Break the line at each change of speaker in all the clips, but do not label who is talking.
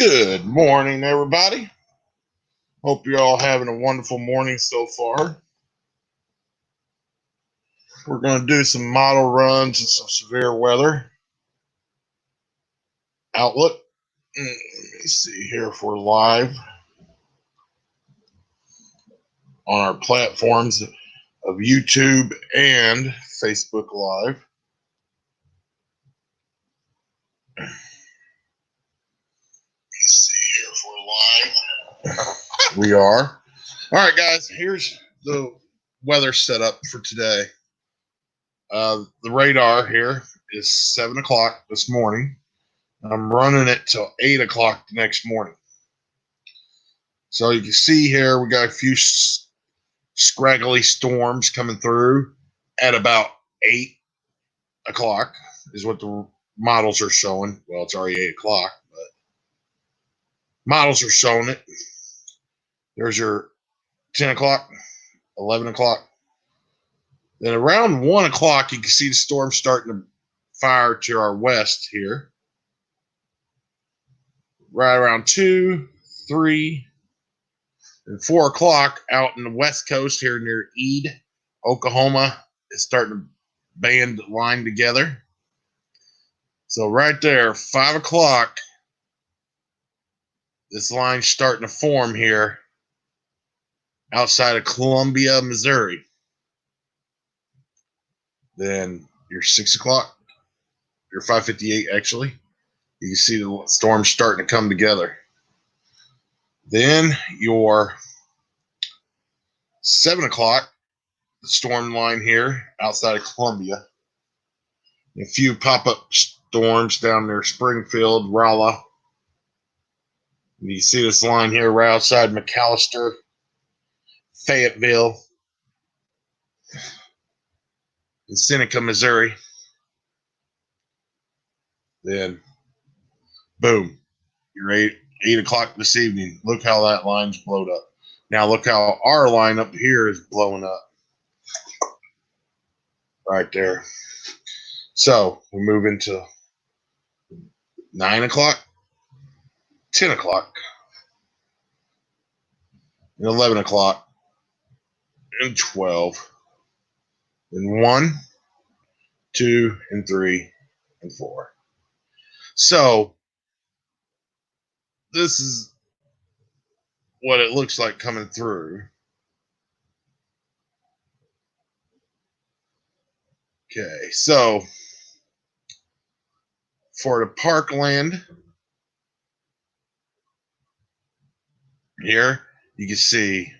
Good morning, everybody. Hope you're all having a wonderful morning so far. We're going to do some model runs and some severe weather outlook. Let me see here if we're live on our platforms of YouTube and Facebook Live. Let's see here if we're live. We are. All right, guys, here's the weather setup for today. The radar here is 7 o'clock this morning. I'm running it till 8 o'clock the next morning. So you can see here we got a few scraggly storms coming through at about 8 o'clock is what the models are showing. Well, it's already 8 o'clock, but models are showing it. There's your 10 o'clock, 11 o'clock. Then around 1 o'clock, you can see the storm starting to fire to our west here. Right around 2, 3, and 4 o'clock out in the west coast here near Ede, Oklahoma, it's starting to band line together. So right there, 5 o'clock, this line's starting to form here outside of Columbia, Missouri. Then your 6 o'clock, your 5:58 actually, you can see the storm starting to come together. Then your 7 o'clock, the storm line here outside of Columbia. A few pop-up storms down near Springfield, Rolla. You see this line here right outside McAlester, Fayetteville, and Seneca, Missouri. Then, boom, you're 8 o'clock this evening. Look how that line's blowed up. Now look how our line up here is blowing up. Right there. So we move into 9 o'clock, 10 o'clock, and 11 o'clock, and 12, and 1, 2, and 3, and 4. So this is what it looks like coming through. Okay, so for the Parkland here, you can see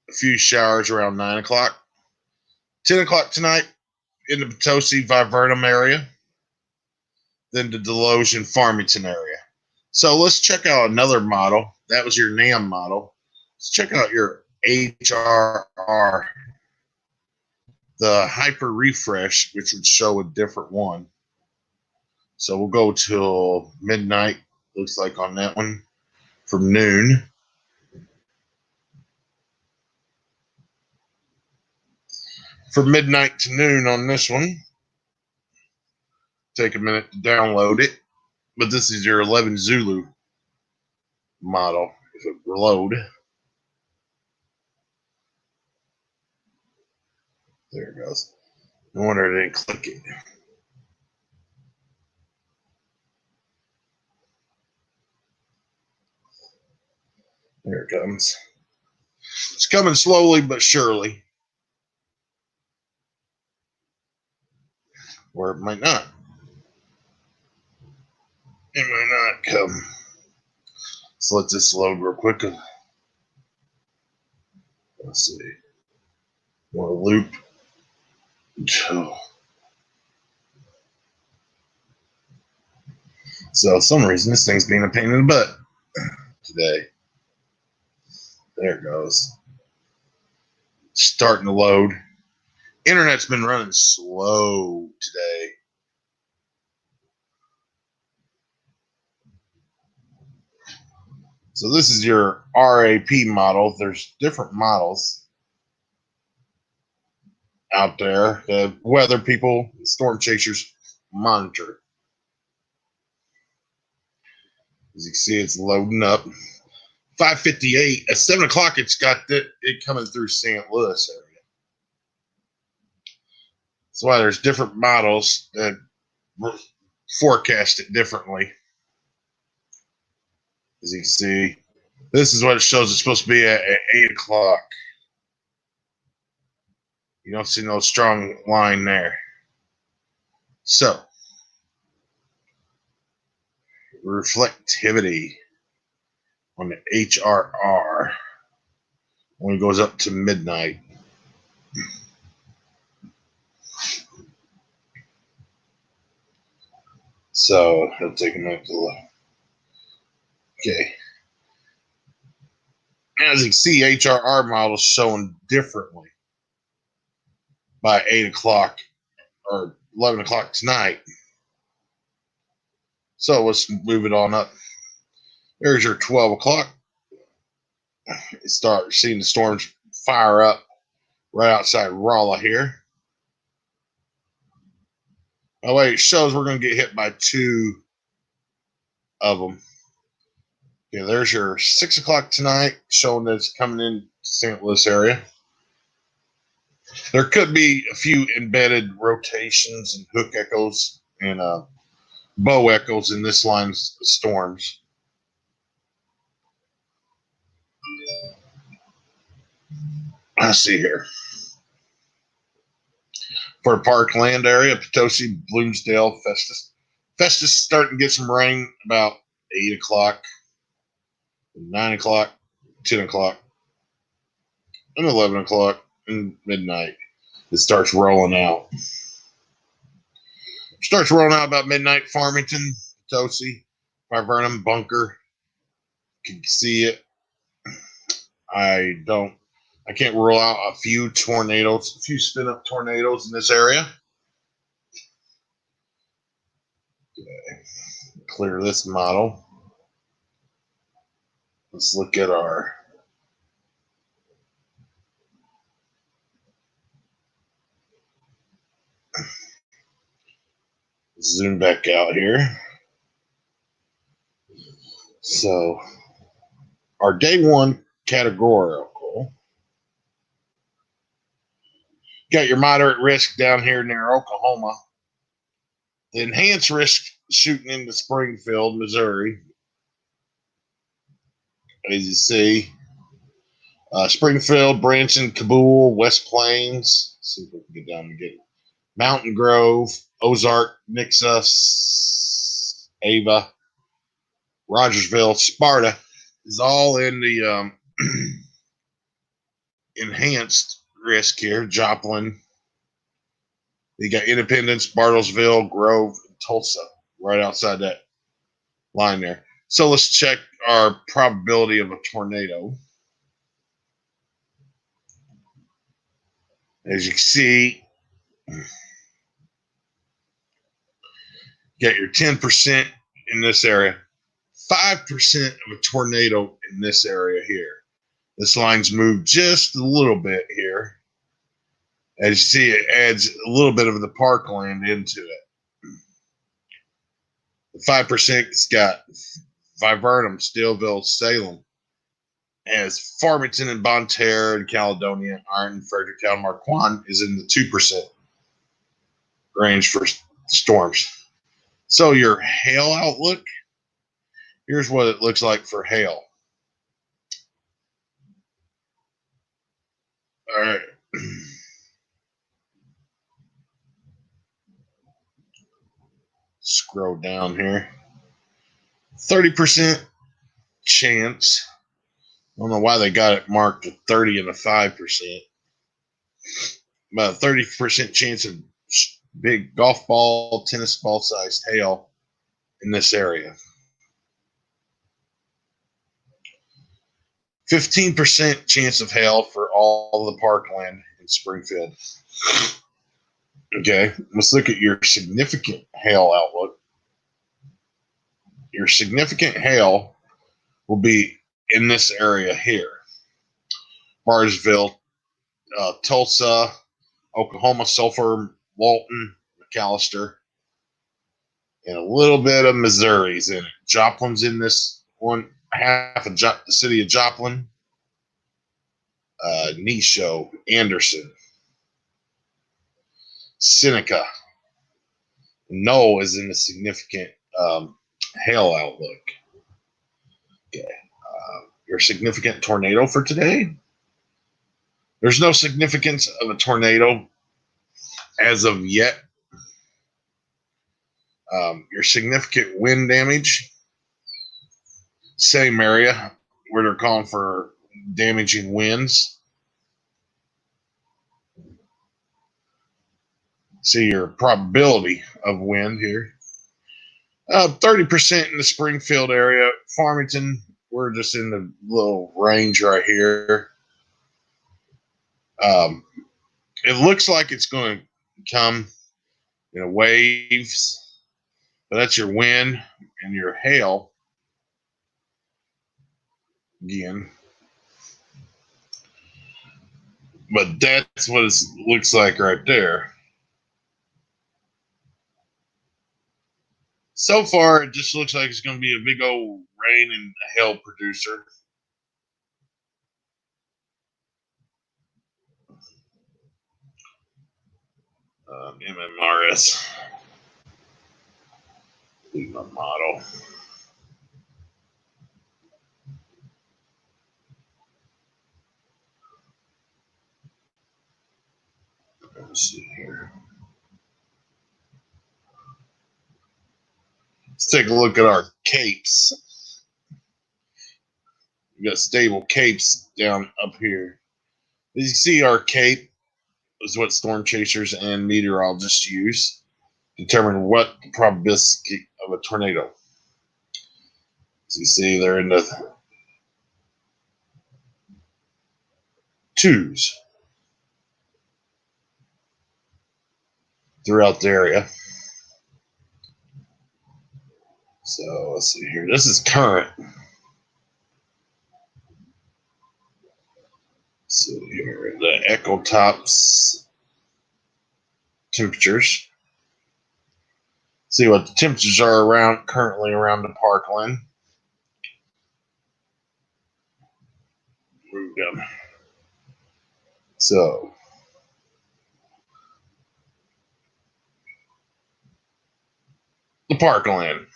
a few showers around 9 o'clock. 10 o'clock tonight in the Potosi, Viburnum area. Then the Deloge and Farmington area. So let's check out another model. That was your NAM model. Let's check out your HRR. The Hyper Refresh, which would show a different one. So we'll go till midnight, looks like on that one, from noon. From midnight to noon on this one. Take a minute to download it. But this is your 11 Zulu model. If it will load. There it goes. No wonder it didn't click it. There it comes. It's coming slowly but surely. Or it might not. It might not come. So let this load real quick. Let's see. Want to loop. So for some reason this thing's being a pain in the butt today. There it goes. Starting to load. Internet's been running slow today. So this is your RAP model. There's different models out there that weather people, storm chasers monitor. As you can see, it's loading up. 5:58 at 7 o'clock. It's got it coming through St. Louis area. That's why there's different models that forecast it differently. As you can see, this is what it shows. It's supposed to be at 8 o'clock. You don't see no strong line there. So, reflectivity on the HRR when it goes up to midnight. So, it'll take a minute to look. Okay. As you can see, HRR models showing differently by 8 o'clock or 11 o'clock tonight. So let's move it on up. There's your 12 o'clock. You start seeing the storms fire up right outside Rolla here. By the way, it shows we're going to get hit by 2 of them. Okay, there's your 6 o'clock tonight, showing that it's coming in St. Louis area. There could be a few embedded rotations and hook echoes and bow echoes in this line of storms. Let's see here. For Parkland area, Potosi, Bloomsdale, Festus. Festus starting to get some rain about 8 o'clock, 9 o'clock, 10 o'clock, and 11 o'clock, and midnight. It starts rolling out. Starts rolling out about midnight. Farmington, Potosi, Viburnum, Bunker. You can see it. I can't rule out a few tornadoes, a few spin up tornadoes in this area. Okay. Clear this model. Let's look at our zoom back out here. So our day 1 categorical. Got your moderate risk down here near Oklahoma. The enhanced risk shooting into Springfield, Missouri. As you see, Springfield, Branson, Kabul, West Plains. Let's see if we can get down and get it. Mountain Grove, Ozark, Nixa, Ava, Rogersville, Sparta is all in the enhanced risk here. Joplin. You got Independence, Bartlesville, Grove, and Tulsa right outside that line there. So let's check our probability of a tornado. As you can see, get your 10% in this area, 5% of a tornado in this area here. This line's moved just a little bit here. As you see, it adds a little bit of the parkland into it. The 5%'s got Viburnum, Steelville, Salem, as Farmington and Bonne Terre and Caledonia, Ironton, Fredericktown, Marquand is in the 2% range for storms. So your hail outlook, here's what it looks like for hail. All right. Scroll down here. 30% chance. I don't know why they got it marked at 30 and a 5%. About a 30% chance of big golf ball, tennis ball sized hail in this area. 15% chance of hail for all the parkland in Springfield. Okay, let's look at your significant hail outlook. Your significant hail will be in this area here. Barnesville, Tulsa, Oklahoma, Sulphur, Walton, McAllister. and a little bit of Missouri's in it. Joplin's in this one, half of the city of Joplin. Nisho, Anderson, Seneca. No is in a significant hail outlook. Okay. Your significant tornado for today? There's no significance of a tornado as of yet. Your significant wind damage, same area where they're calling for damaging winds. See your probability of wind here. 30% in the Springfield area. Farmington, we're just in the little range right here. It looks like it's going to come in waves, but that's your wind and your hail again. But that's what it looks like right there. So far, it just looks like it's going to be a big old rain and hail producer. MMRS. Leave my model. Let's see here. Let's take a look at our capes. We got stable capes down up here. As you see, our cape is what storm chasers and meteorologists use to determine what the probability of a tornado. As you see, they're in the twos throughout the area. So let's see here. This is current. So here, the Echo Tops temperatures. See what the temperatures are currently around the parkland. Move them. So the parkland.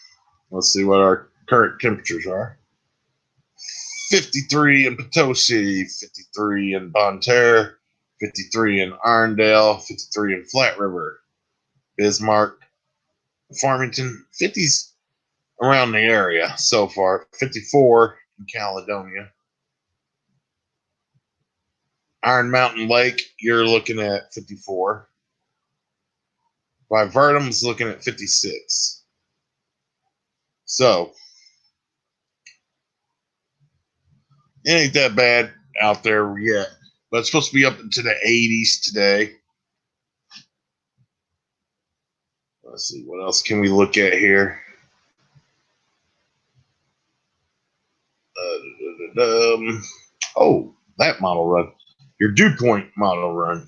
Let's see what our current temperatures are. 53 in Potosi, 53 in Bonne Terre, 53 in Irondale, 53 in Flat River, Bismarck, Farmington, 50s around the area so far, 54 in Caledonia. Iron Mountain Lake, you're looking at 54. Viverdum's looking at 56. So, it ain't that bad out there yet, but it's supposed to be up into the 80s today. Let's see, what else can we look at here? Oh, that model run. Your dew point model run.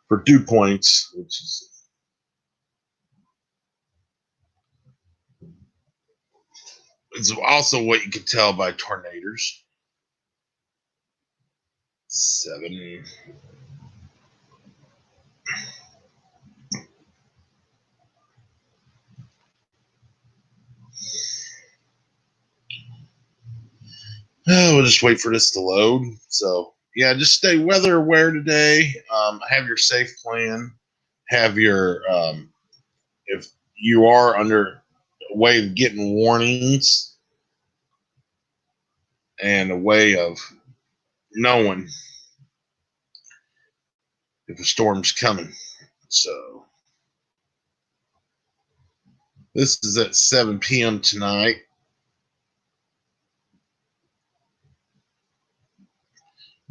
For dew points, which is it's also what you can tell by tornadoes. 7. We'll just wait for this to load. So, yeah, just stay weather aware today. Have your safe plan. Have your, if you are under a way of getting warnings and a way of knowing if a storm's coming. So, this is at 7 p.m. tonight.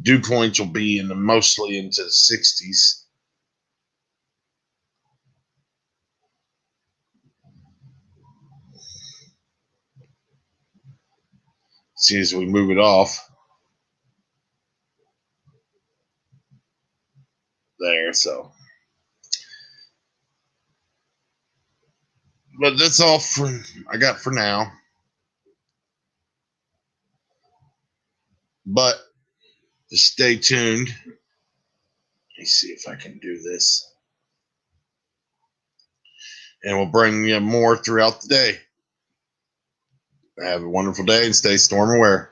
Dew points will be mostly into the 60s. See as we move it off. There, so. But that's all I got for now. But just stay tuned. Let me see if I can do this. And we'll bring you more throughout the day. Have a wonderful day and stay storm aware.